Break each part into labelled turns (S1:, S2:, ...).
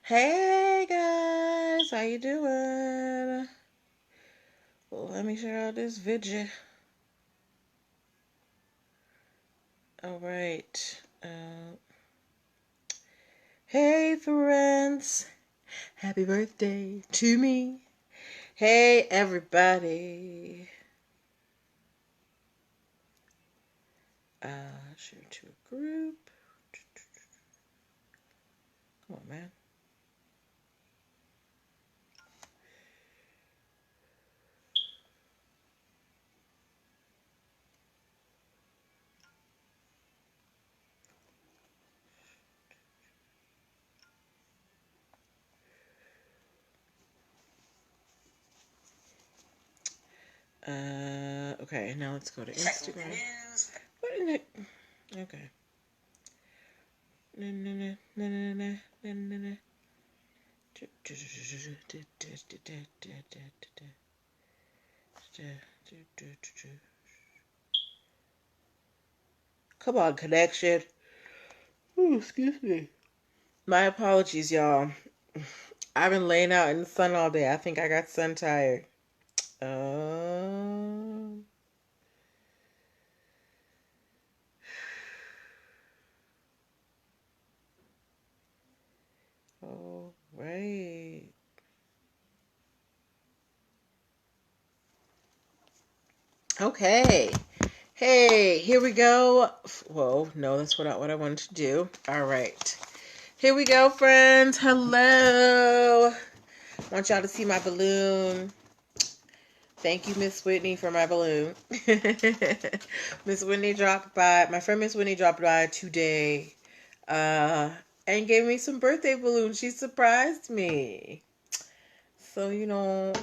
S1: Hey guys, how you doing? Well, let me share out this video. All right. Hey friends, happy birthday to me. Hey everybody. Share to a group. Come on, man. Okay, now let's go to Instagram. What in the... Okay. Come on, connection. Ooh, excuse me. My apologies, y'all. I've been laying out in the sun all day. I think I got sun tired. Um, all right. Okay. Hey, here we go. Whoa, no, that's not what I wanted to do. All right. Here we go, friends. Hello. I want y'all to see my balloon. Thank you, Miss Whitney, for my balloon. Miss Whitney dropped by. My friend Miss Whitney dropped by today, and gave me some birthday balloons. She surprised me. So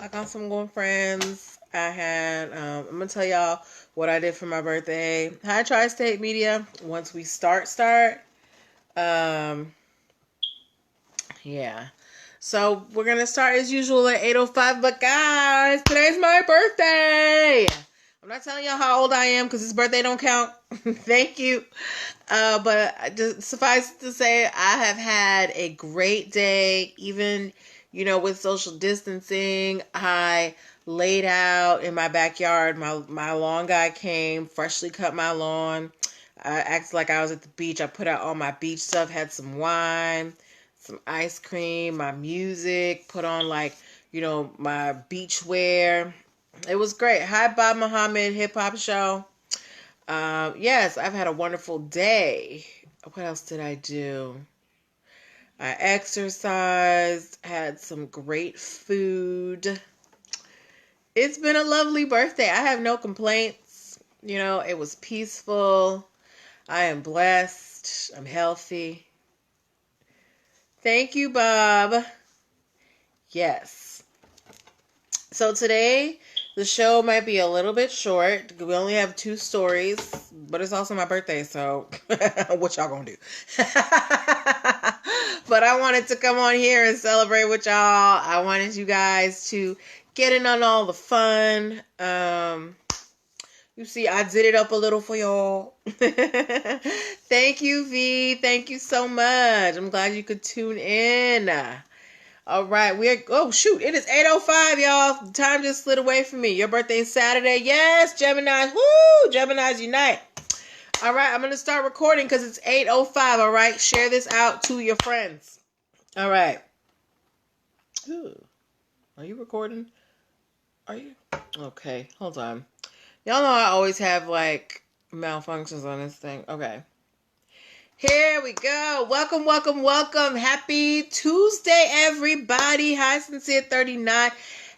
S1: I got some good friends. I had. I'm gonna tell y'all what I did for my birthday. Hi, Tri-State Media. Once we start. Yeah. So we're going to start as usual at 8:05. But guys, today's my birthday. I'm not telling y'all how old I am because this birthday don't count. Thank you. But just suffice to say, I have had a great day. Even, with social distancing, I laid out in my backyard. My lawn guy came, freshly cut my lawn. I acted like I was at the beach. I put out all my beach stuff, had some wine, some ice cream, my music, put on my beach wear. It was great. Hi, Bob Muhammad hip hop show. Yes, I've had a wonderful day. What else did I do? I exercised, had some great food. It's been a lovely birthday. I have no complaints. It was peaceful. I am blessed. I'm healthy. Thank you, Bob. Yes. So today, the show might be a little bit short. We only have 2 stories, but it's also my birthday, so what y'all gonna do? But I wanted to come on here and celebrate with y'all. I wanted you guys to get in on all the fun. You see, I did it up a little for y'all. Thank you, V. Thank you so much. I'm glad you could tune in. All right, oh shoot, it is 8:05, y'all. Time just slid away from me. Your birthday is Saturday. Yes, Geminis. Woo! Geminis unite. All right, I'm going to start recording because it's 8:05, all right? Share this out to your friends. All right. Ooh. Are you recording? Are you? Okay, hold on. Y'all know I always have, malfunctions on this thing. Okay. Here we go. Welcome, welcome, welcome. Happy Tuesday, everybody. Hi, Sincere 39.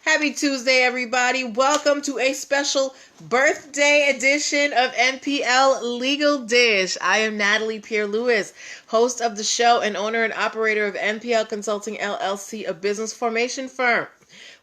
S1: Happy Tuesday, everybody. Welcome to a special birthday edition of NPL Legal Dish. I am Natalie Pierre-Lewis, host of the show and owner and operator of Npl Consulting, LLC, a business formation firm.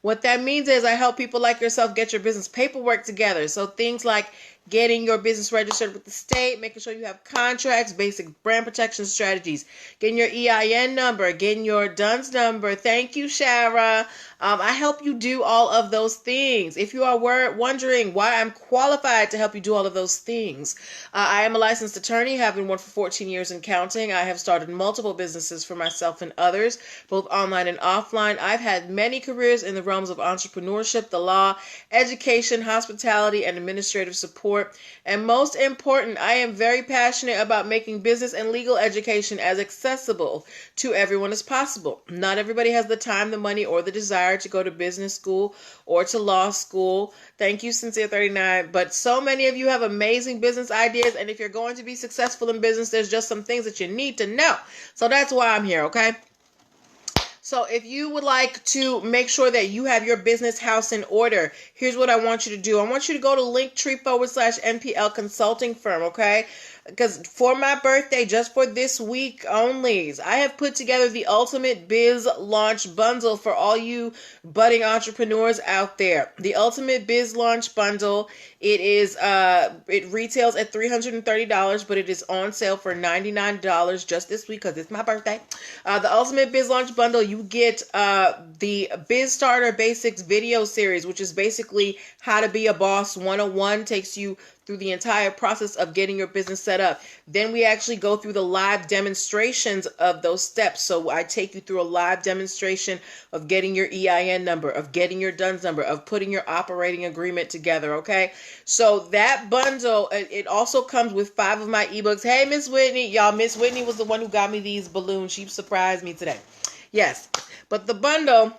S1: What that means is I help people like yourself get your business paperwork together. So things like getting your business registered with the state, making sure you have contracts, basic brand protection strategies, getting your EIN number, getting your DUNS number. Thank you, Shara. I help you do all of those things. If you are wondering why I'm qualified to help you do all of those things, I am a licensed attorney, have been one for 14 years and counting. I have started multiple businesses for myself and others, both online and offline. I've had many careers in the realms of entrepreneurship, the law, education, hospitality, and administrative support. And most important, I am very passionate about making business and legal education as accessible to everyone as possible. Not everybody has the time, the money, or the desire to go to business school or to law school. Thank you, Sincere39. But so many of you have amazing business ideas, and if you're going to be successful in business, there's just some things that you need to know. So that's why I'm here, okay? So if you would like to make sure that you have your business house in order, here's what I want you to do. I want you to go to linktr.ee/Npl Consulting Firm, okay? Because for my birthday, just for this week only, I have put together the Ultimate Biz Launch Bundle for all you budding entrepreneurs out there. The Ultimate Biz Launch Bundle, it retails at $330, but it is on sale for $99 just this week because it's my birthday. The Ultimate Biz Launch Bundle, you get the Biz Starter Basics video series, which is basically how to be a boss 101, takes you through the entire process of getting your business set up. Then we actually go through the live demonstrations of those steps. So I take you through a live demonstration of getting your EIN number, of getting your DUNS number, of putting your operating agreement together, okay? So that bundle, it also comes with 5 of my ebooks. Hey, Miss Whitney. Y'all, Miss Whitney was the one who got me these balloons. She surprised me today. Yes, but the bundle,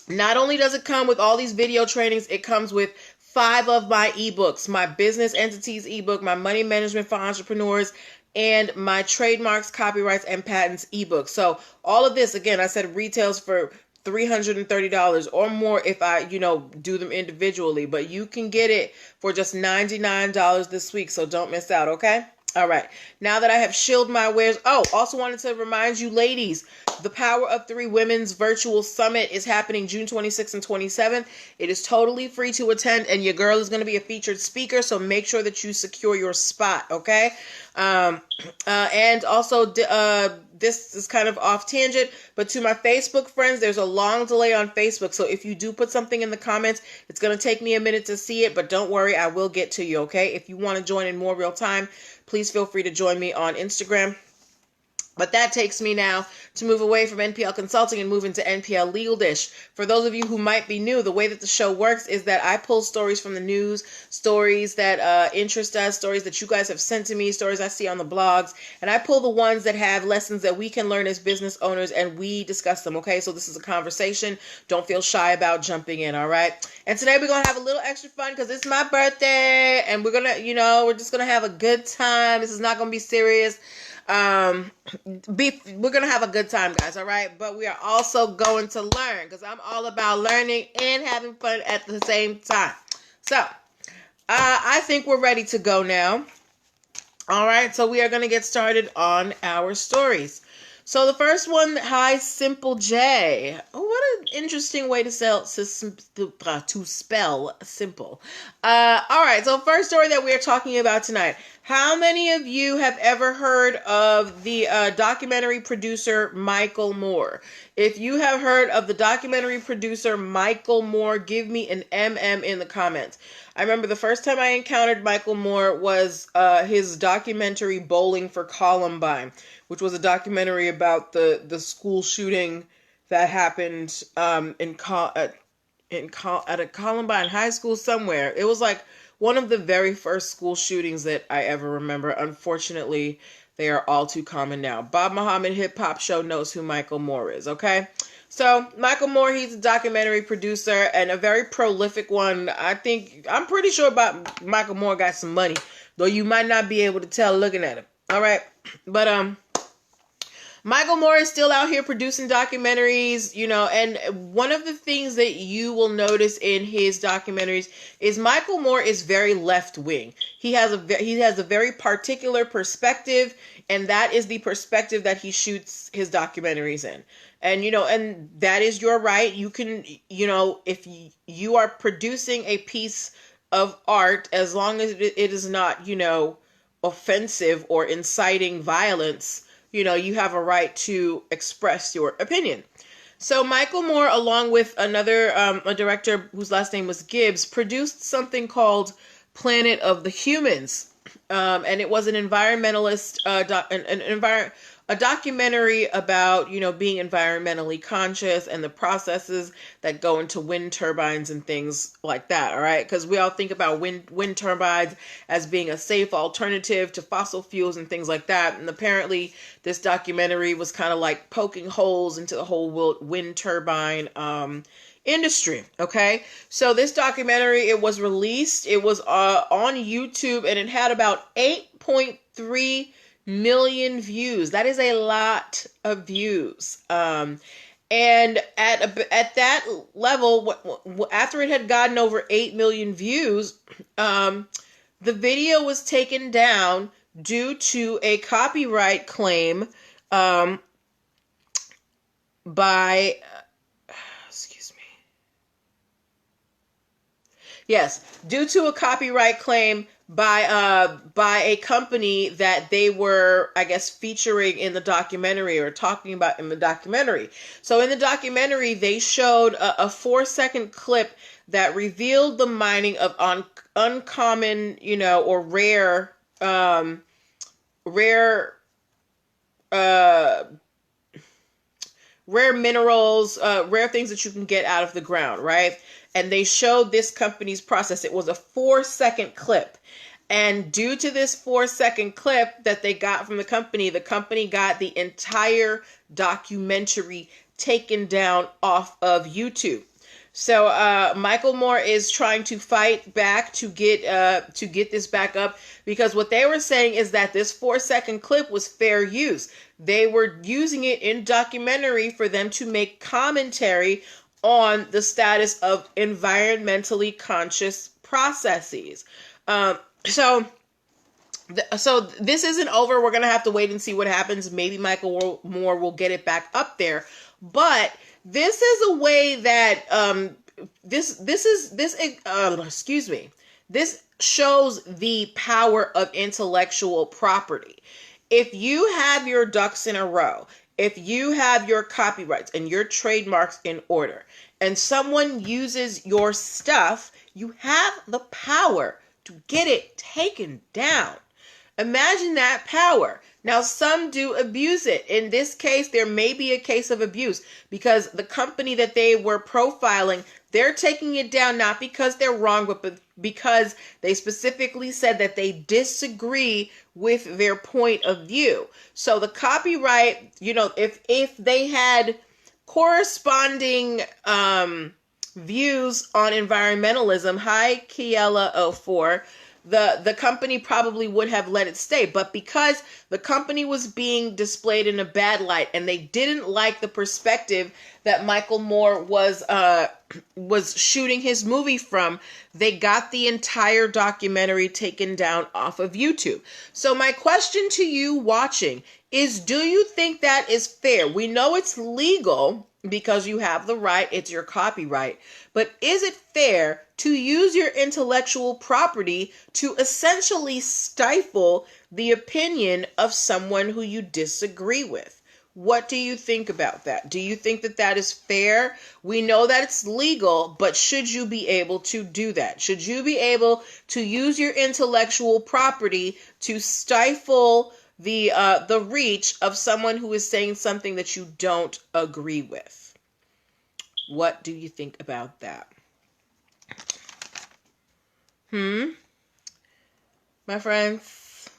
S1: not only does it come with all these video trainings, it comes with 5 of my ebooks, my business entities ebook, my money management for entrepreneurs, and my trademarks, copyrights, and patents ebook. So all of this, again, I said retails for $330 or more if I, do them individually, but you can get it for just $99 this week. So don't miss out. Okay. All right. Now that I have shilled my wares. Oh, also wanted to remind you ladies, the Power of 3 Women's Virtual Summit is happening June 26th and 27th. It is totally free to attend, and your girl is going to be a featured speaker, so make sure that you secure your spot, okay? And also, this is kind of off tangent, but to my Facebook friends, there's a long delay on Facebook, so if you do put something in the comments, it's going to take me a minute to see it, but don't worry, I will get to you, okay? If you want to join in more real time, please feel free to join me on Instagram. But that takes me now to move away from NPL Consulting and move into NPL Legal Dish. For those of you who might be new, the way that the show works is that I pull stories from the news, stories that interest us, stories that you guys have sent to me, stories I see on the blogs, and I pull the ones that have lessons that we can learn as business owners, and we discuss them, okay? So this is a conversation. Don't feel shy about jumping in, all right? And today we're going to have a little extra fun because it's my birthday, and we're going to, we're just going to have a good time. This is not going to be serious. We're gonna have a good time, guys, all right? But we are also going to learn, because I'm all about learning and having fun at the same time. So I think we're ready to go now. All right, so we are going to get started on our stories. So the first one, hi, Simple J. Oh, what an interesting way to spell simple. All right, so first story that we're talking about tonight. How many of you have ever heard of the documentary producer Michael Moore? If you have heard of the documentary producer Michael Moore, give me an MM in the comments. I remember the first time I encountered Michael Moore was his documentary Bowling for Columbine, which was a documentary about the school shooting that happened at a Columbine high school somewhere. It was like one of the very first school shootings that I ever remember. Unfortunately, they are all too common now. Bob Muhammad Hip Hop Show knows who Michael Moore is, okay? So Michael Moore, he's a documentary producer and a very prolific one. I'm pretty sure about Michael Moore got some money, though you might not be able to tell looking at him. All right. But Michael Moore is still out here producing documentaries, and one of the things that you will notice in his documentaries is Michael Moore is very left-wing. He has a very particular perspective, and that is the perspective that he shoots his documentaries in. And, and that is your right. You can, if you are producing a piece of art, as long as it is not, offensive or inciting violence, you have a right to express your opinion. So Michael Moore, along with another a director whose last name was Gibbs, produced something called Planet of the Humans, and it was an environmentalist a documentary about being environmentally conscious and the processes that go into wind turbines and things like that. All right, because we all think about wind turbines as being a safe alternative to fossil fuels and things like that, and apparently this documentary was kind of like poking holes into the whole wind turbine industry. Okay, so this documentary, it was released, it was on YouTube, and it had about 8.3 million views. That is a lot of views. And at that level, after it had gotten over 8 million views, the video was taken down due to a copyright claim by due to a copyright claim by a company that they were, I guess, featuring in the documentary or talking about in the documentary. So in the documentary, they showed a 4-second clip that revealed the mining of uncommon, or rare minerals, rare things that you can get out of the ground, right? And they showed this company's process. It was a 4-second clip. And due to this 4-second clip that they got from the company got the entire documentary taken down off of YouTube. So Michael Moore is trying to fight back to get this back up, because what they were saying is that this 4-second clip was fair use. They were using it in documentary for them to make commentary on the status of environmentally conscious processes. So this isn't over. We're going to have to wait and see what happens. Maybe Michael Moore will get it back up there. But this is a way that this shows the power of intellectual property. If you have your ducks in a row, if you have your copyrights and your trademarks in order, and someone uses your stuff, you have the power to get it taken down. Imagine that power. Now, some do abuse it. In this case, there may be a case of abuse, because the company that they were profiling, they're taking it down not because they're wrong, but because they specifically said that they disagree with their point of view. So the copyright, if they had corresponding views on environmentalism, hi Kiela04, the company probably would have let it stay. But because the company was being displayed in a bad light, and they didn't like the perspective that Michael Moore was shooting his movie from, they got the entire documentary taken down off of YouTube. So my question to you watching is, do you think that is fair? We know it's legal because you have the right, it's your copyright. But is it fair to use your intellectual property to essentially stifle the opinion of someone who you disagree with? What do you think about that? Do you think that that is fair? We know that it's legal, but should you be able to do that? Should you be able to use your intellectual property to stifle the reach of someone who is saying something that you don't agree with? What do you think about that? My friends,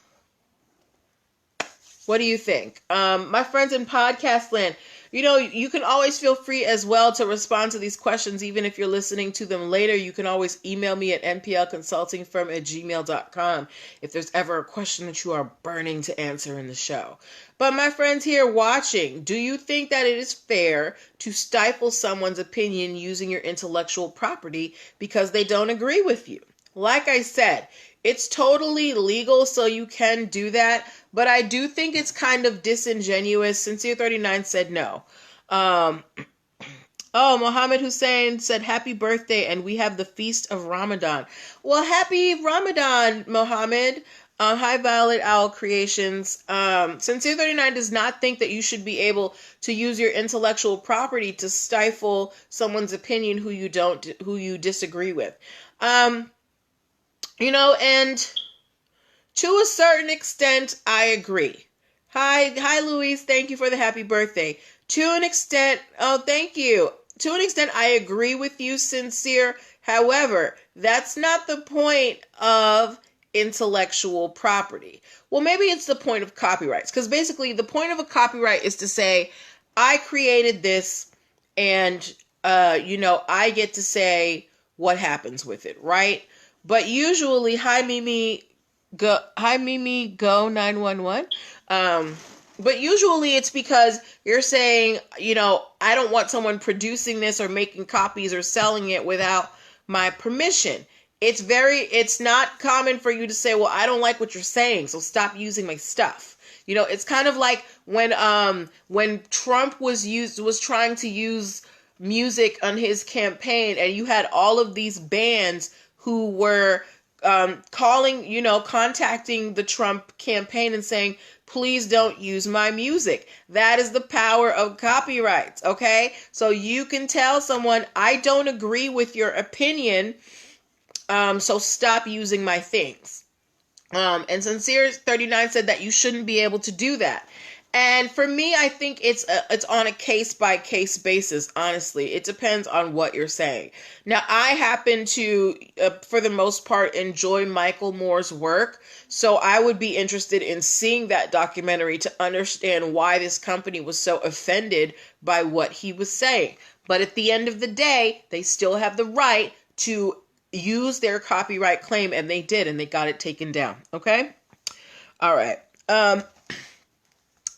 S1: what do you think? My friends in podcast land, you can always feel free as well to respond to these questions. Even if you're listening to them later, you can always email me at nplconsultingfirm@gmail.com if there's ever a question that you are burning to answer in the show. But my friends here watching, do you think that it is fair to stifle someone's opinion using your intellectual property because they don't agree with you? Like I said, it's totally legal, so you can do that. But I do think it's kind of disingenuous. Sincere39 said no. Oh, Mohammed Hussein said, happy birthday, and we have the Feast of Ramadan. Well, happy Ramadan, Mohammed. Hi, Violet Owl Creations. Sincere 39 does not think that you should be able to use your intellectual property to stifle someone's opinion who you disagree with. And to a certain extent, I agree. Hi, Louise. Thank you for the happy birthday. To an extent, oh, thank you. To an extent, I agree with you, Sincere. However, that's not the point of intellectual property. Well, maybe it's the point of copyrights, because basically the point of a copyright is to say, I created this, and I get to say what happens with it, right? But usually, hi Mimi Go 911. But usually it's because you're saying, I don't want someone producing this or making copies or selling it without my permission. It's not common for you to say, well, I don't like what you're saying, so stop using my stuff. It's kind of like when Trump was trying to use music on his campaign, and you had all of these bands who were contacting the Trump campaign and saying, please don't use my music. That is the power of copyrights, okay? So you can tell someone, I don't agree with your opinion, so stop using my things. And Sincere 39 said that you shouldn't be able to do that. And for me, I think it's on a case-by-case basis, honestly. It depends on what you're saying. Now, I happen to, for the most part, enjoy Michael Moore's work, so I would be interested in seeing that documentary to understand why this company was so offended by what he was saying. But at the end of the day, they still have the right to use their copyright claim, and they did, and they got it taken down, okay? All right.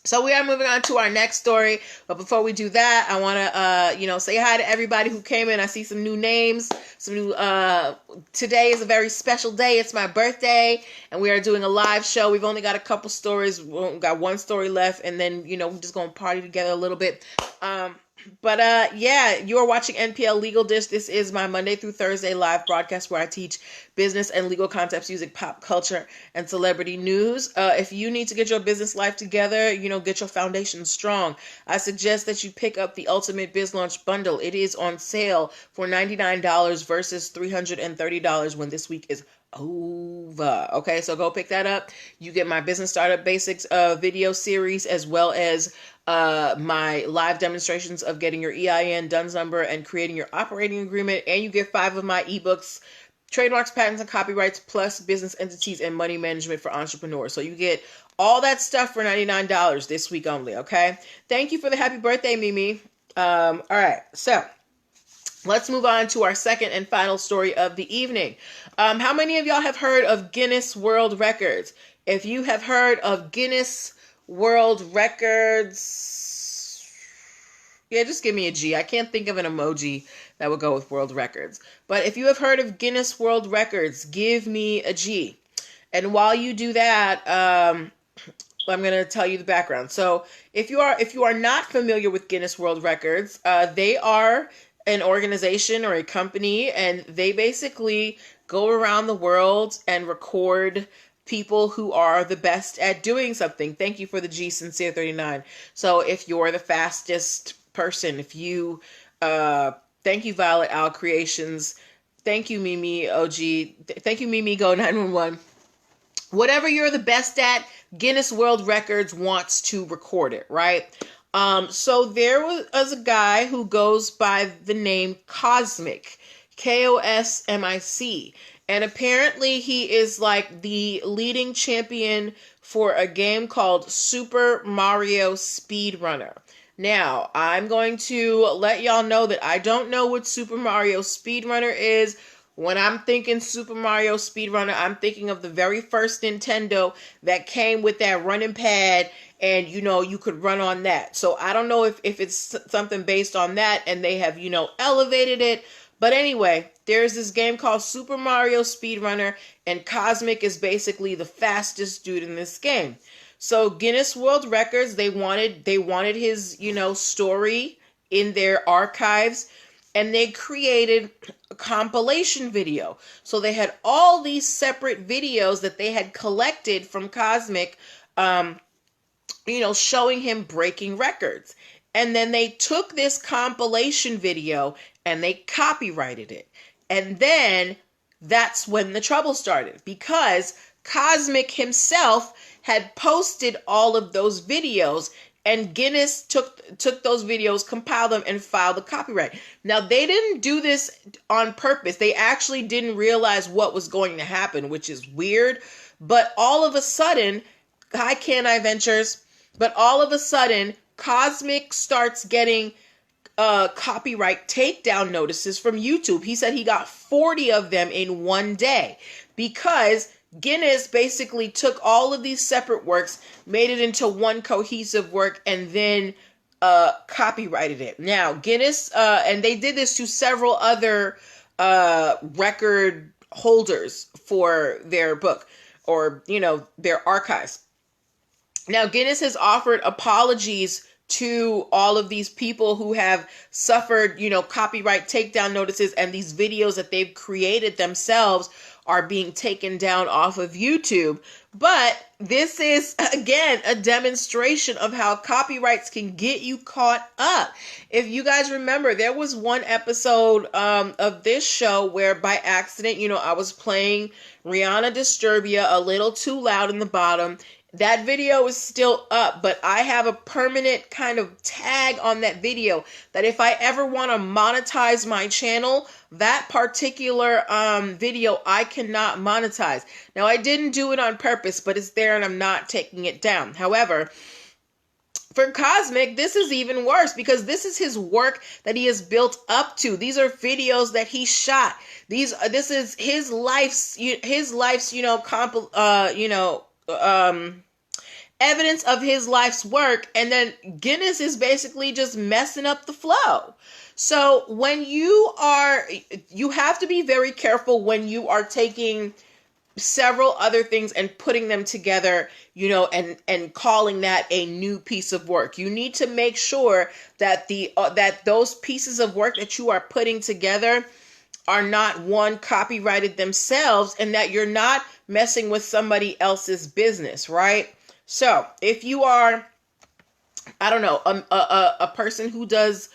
S1: So we are moving on to our next story, but before we do that, I want to, say hi to everybody who came in. I see some new names, today is a very special day. It's my birthday, and we are doing a live show. We've only got a couple stories. We've got one story left, and then, we're just going to party together a little bit. You are watching NPL Legal Dish. This is my Monday through Thursday live broadcast where I teach business and legal concepts using pop culture and celebrity news. If you need to get your business life together, get your foundation strong, I suggest that you pick up the Ultimate Biz Launch Bundle. It is on sale for $99 versus $330 when this week is over. Okay, so go pick that up. You get my Business Startup Basics video series, as well as my live demonstrations of getting your EIN, DUNS number, and creating your operating agreement. And you get 5 of my ebooks, Trademarks, Patents, and Copyrights, plus Business Entities and Money Management for Entrepreneurs. So you get all that stuff for $99 this week only, okay? Thank you for the happy birthday, Mimi. All right, so let's move on to our second and final story of the evening. How many of y'all have heard of Guinness World Records? If you have heard of Guinness World Records, yeah, just give me a G. I can't think of an emoji that would go with World Records. But if you have heard of Guinness World Records, give me a G. And while you do that, I'm going to tell you the background. So if you are not familiar with Guinness World Records, they are an organization or a company, and they basically go around the world and record people who are the best at doing something. Thank you for the G, Sincere 39. So if you're the fastest person, thank you, Violet Owl Creations. Thank you, Mimi OG. Thank you, Mimi Go 911. Whatever you're the best at, Guinness World Records wants to record it, right? So there was a guy who goes by the name Cosmic, Kosmic. And apparently he is like the leading champion for a game called Super Mario Speedrunner. Now, I'm going to let y'all know that I don't know what Super Mario Speedrunner is. When I'm thinking Super Mario Speedrunner, I'm thinking of the very first Nintendo that came with that running pad, and, you could run on that. So I don't know if it's something based on that and they have, elevated it. But anyway, there's this game called Super Mario Speedrunner, and Cosmic is basically the fastest dude in this game. So Guinness World Records, they wanted his, story in their archives, and they created a compilation video. So they had all these separate videos that they had collected from Cosmic, showing him breaking records. And then they took this compilation video and they copyrighted it. And then that's when the trouble started, because Cosmic himself had posted all of those videos, and Guinness took those videos, compiled them, and filed the copyright. Now, they didn't do this on purpose. They actually didn't realize what was going to happen, which is weird. But all of a sudden, hi Can-I Ventures, but all of a sudden, Cosmic starts getting copyright takedown notices from YouTube. He said he got 40 of them in one day, because Guinness basically took all of these separate works, made it into one cohesive work, and then copyrighted it. Now, Guinness, and they did this to several other record holders for their book, or, their archives. Now, Guinness has offered apologies to all of these people who have suffered, copyright takedown notices, and these videos that they've created themselves are being taken down off of YouTube. But this is, again, a demonstration of how copyrights can get you caught up. If you guys remember, there was one episode of this show where by accident, I was playing Rihanna Disturbia a little too loud in the bottom. That video is still up, but I have a permanent kind of tag on that video that if I ever want to monetize my channel, that particular video I cannot monetize. Now, I didn't do it on purpose, but it's there and I'm not taking it down. However, for Cosmic, this is even worse, because this is his work that he has built up to. These are videos that he shot. This is his life's evidence of his life's work, and then Guinness is basically just messing up the flow. So when you have to be very careful when you are taking several other things and putting them together, and calling that a new piece of work. You need to make sure that that those pieces of work that you are putting together are not, one, copyrighted themselves, and that you're not messing with somebody else's business, right? So if you are, I don't know, a person who does,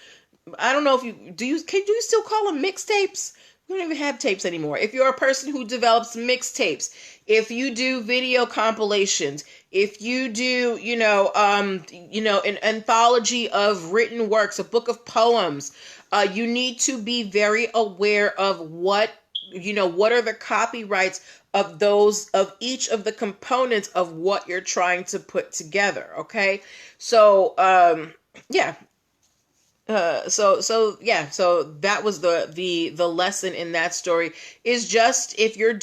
S1: I don't know if do you still call them mixtapes? We don't even have tapes anymore. If you're a person who develops mixtapes, if you do video compilations, if you do, an anthology of written works, a book of poems, you need to be very aware of what are the copyrights of each of the components of what you're trying to put together. Okay. So, so that was the lesson in that story, is just if you're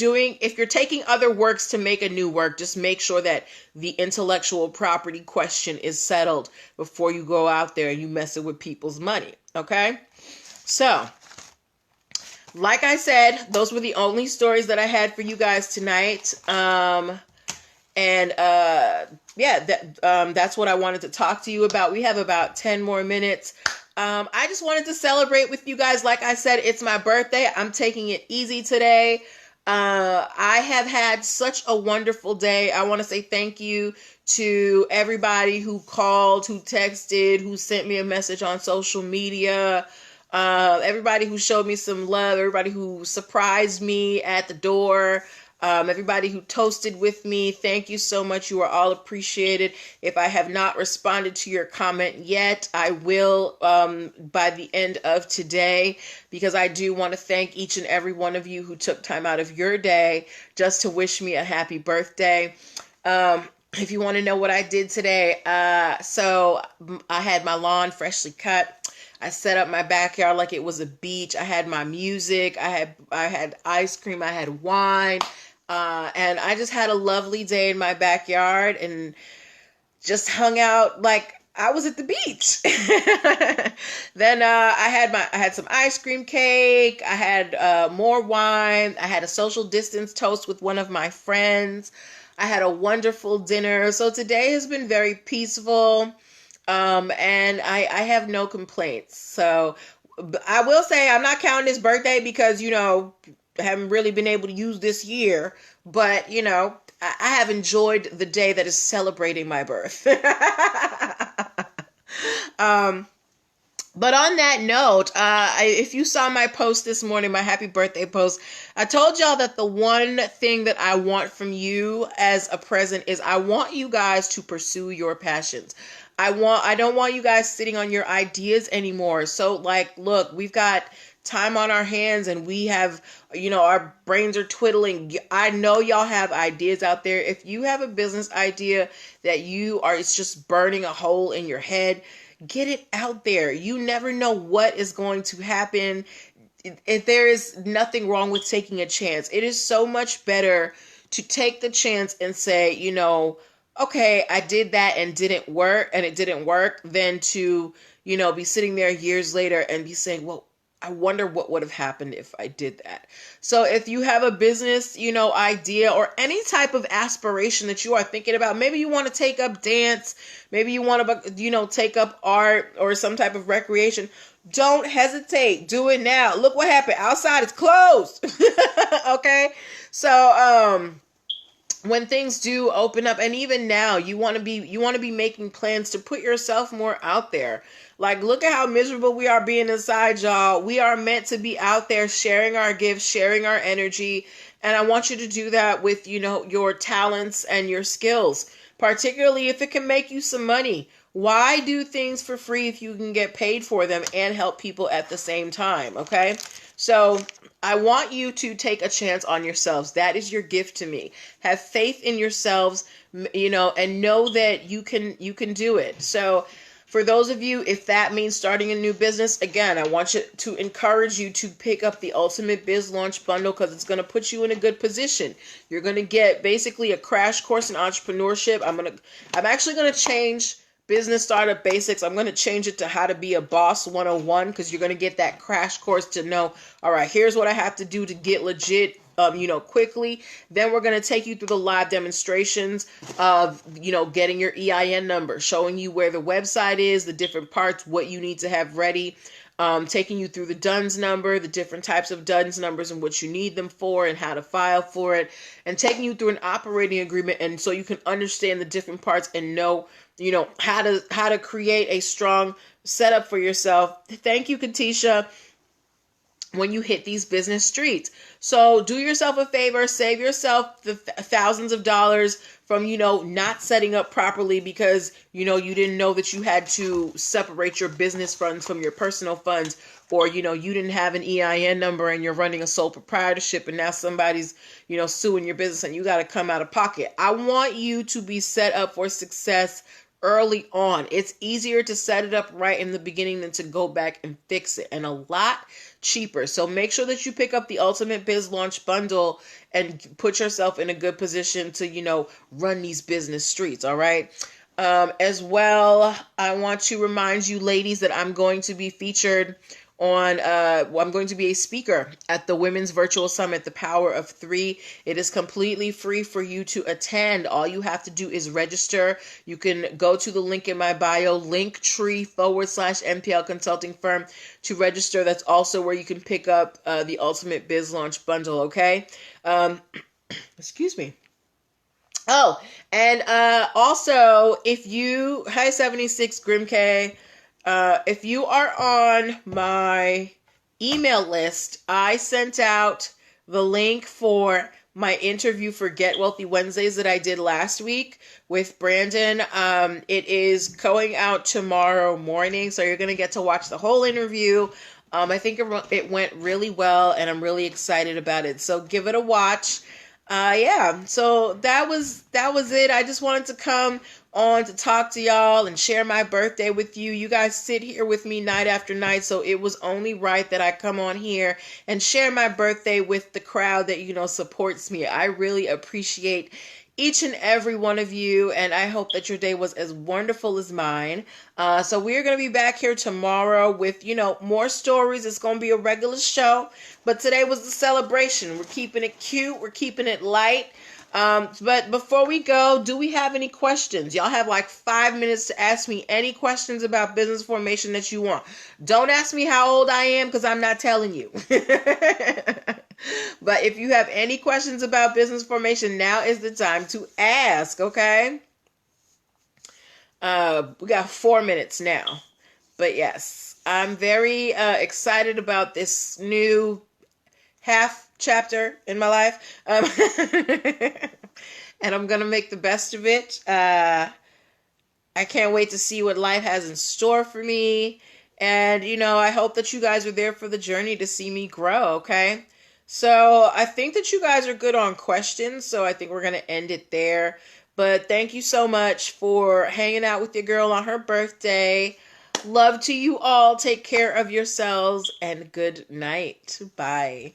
S1: taking other works to make a new work, just make sure that the intellectual property question is settled before you go out there and you messing with people's money. Okay. So, like I said, those were the only stories that I had for you guys tonight. That's what I wanted to talk to you about. We have about 10 more minutes. I just wanted to celebrate with you guys. Like I said, it's my birthday. I'm taking it easy today. I have had such a wonderful day. I want to say thank you to everybody who called, who texted, who sent me a message on social media. Everybody who showed me some love, everybody who surprised me at the door, everybody who toasted with me. Thank you so much. You are all appreciated. If I have not responded to your comment yet, I will by the end of today, because I do want to thank each and every one of you who took time out of your day just to wish me a happy birthday. If you want to know what I did today, so I had my lawn freshly cut. I set up my backyard like it was a beach. I had my music. I had ice cream. I had wine. And I just had a lovely day in my backyard and just hung out like I was at the beach. Then I had some ice cream cake. I had more wine. I had a social distance toast with one of my friends. I had a wonderful dinner. So today has been very peaceful. And I have no complaints. So I will say I'm not counting this birthday because, I haven't really been able to use this year, but, I have enjoyed the day that is celebrating my birth. um, but on that note, if you saw my post this morning, my happy birthday post, I told y'all that the one thing that I want from you as a present is I want you guys to pursue your passions. I don't want you guys sitting on your ideas anymore. So look, we've got time on our hands and we have, our brains are twiddling. I know y'all have ideas out there. If you have a business idea that it's just burning a hole in your head, get it out there. You never know what is going to happen. If there is nothing wrong with taking a chance. It is so much better to take the chance and say, okay, I did that and it didn't work, than to, be sitting there years later and be saying, well, I wonder what would have happened if I did that. So if you have a business, idea or any type of aspiration that you are thinking about, maybe you want to take up dance, maybe you want to, take up art or some type of recreation, don't hesitate. Do it now. Look what happened. Outside it's closed. Okay. So, when things do open up, and even now, you want to be making plans to put yourself more out there. Look at how miserable we are being inside, y'all. We are meant to be out there sharing our gifts, sharing our energy. And I want you to do that with, your talents and your skills, particularly if it can make you some money. Why do things for free if you can get paid for them and help people at the same time? Okay. So I want you to take a chance on yourselves. That is your gift to me. Have faith in yourselves, and know that you can do it. So for those of you, if that means starting a new business, again, I want to encourage you to pick up the Ultimate Biz Launch Bundle because it's going to put you in a good position. You're going to get basically a crash course in entrepreneurship. I'm actually going to change Business Startup Basics. I'm going to change it to How to Be a Boss 101 because you're going to get that crash course to know, all right, here's what I have to do to get legit, quickly. Then we're going to take you through the live demonstrations of, getting your EIN number, showing you where the website is, the different parts, what you need to have ready. Taking you through the DUNS number, the different types of DUNS numbers and what you need them for and how to file for it, and taking you through an operating agreement, and so you can understand the different parts and know, how to create a strong setup for yourself. Thank you, Katisha. When you hit these business streets. So do yourself a favor, save yourself the thousands of dollars from, not setting up properly because, you didn't know that you had to separate your business funds from your personal funds, or, you didn't have an EIN number and you're running a sole proprietorship and now somebody's, suing your business and you got to come out of pocket. I want you to be set up for success early on. It's easier to set it up right in the beginning than to go back and fix it, and a lot cheaper. So make sure that you pick up the Ultimate Biz Launch Bundle and put yourself in a good position to, run these business streets. All right. As well, I want to remind you ladies that I'm going to be featured on, I'm going to be a speaker at the Women's Virtual Summit, The Power of Three. It is completely free for you to attend. All you have to do is register. You can go to the link in my bio, linktree.ee/Npl Consulting Firm to register. That's also where you can pick up the Ultimate Biz Launch Bundle, okay? Excuse me. Oh, and also, hi 76 Grim K, if you are on my email list, I sent out the link for my interview for Get Wealthy Wednesdays that I did last week with Brandon. It is going out tomorrow morning, so you're going to get to watch the whole interview. I think it went really well, and I'm really excited about it. So give it a watch. So that was it. I just wanted to come on to talk to y'all and share my birthday with you. You guys sit here with me night after night, so it was only right that I come on here and share my birthday with the crowd that, supports me. I really appreciate each and every one of you, and I hope that your day was as wonderful as mine. So we're going to be back here tomorrow with, more stories. It's going to be a regular show, but today was the celebration. We're keeping it cute. We're keeping it light. But before we go, do we have any questions? Y'all have like 5 minutes to ask me any questions about business formation that you want. Don't ask me how old I am because I'm not telling you. But if you have any questions about business formation, now is the time to ask, okay? We got 4 minutes now. But yes, I'm very excited about this new half chapter in my life. And I'm going to make the best of it. I can't wait to see what life has in store for me. And, I hope that you guys are there for the journey to see me grow, okay? So I think that you guys are good on questions, so I think we're going to end it there. But thank you so much for hanging out with your girl on her birthday. Love to you all. Take care of yourselves, and good night. Bye.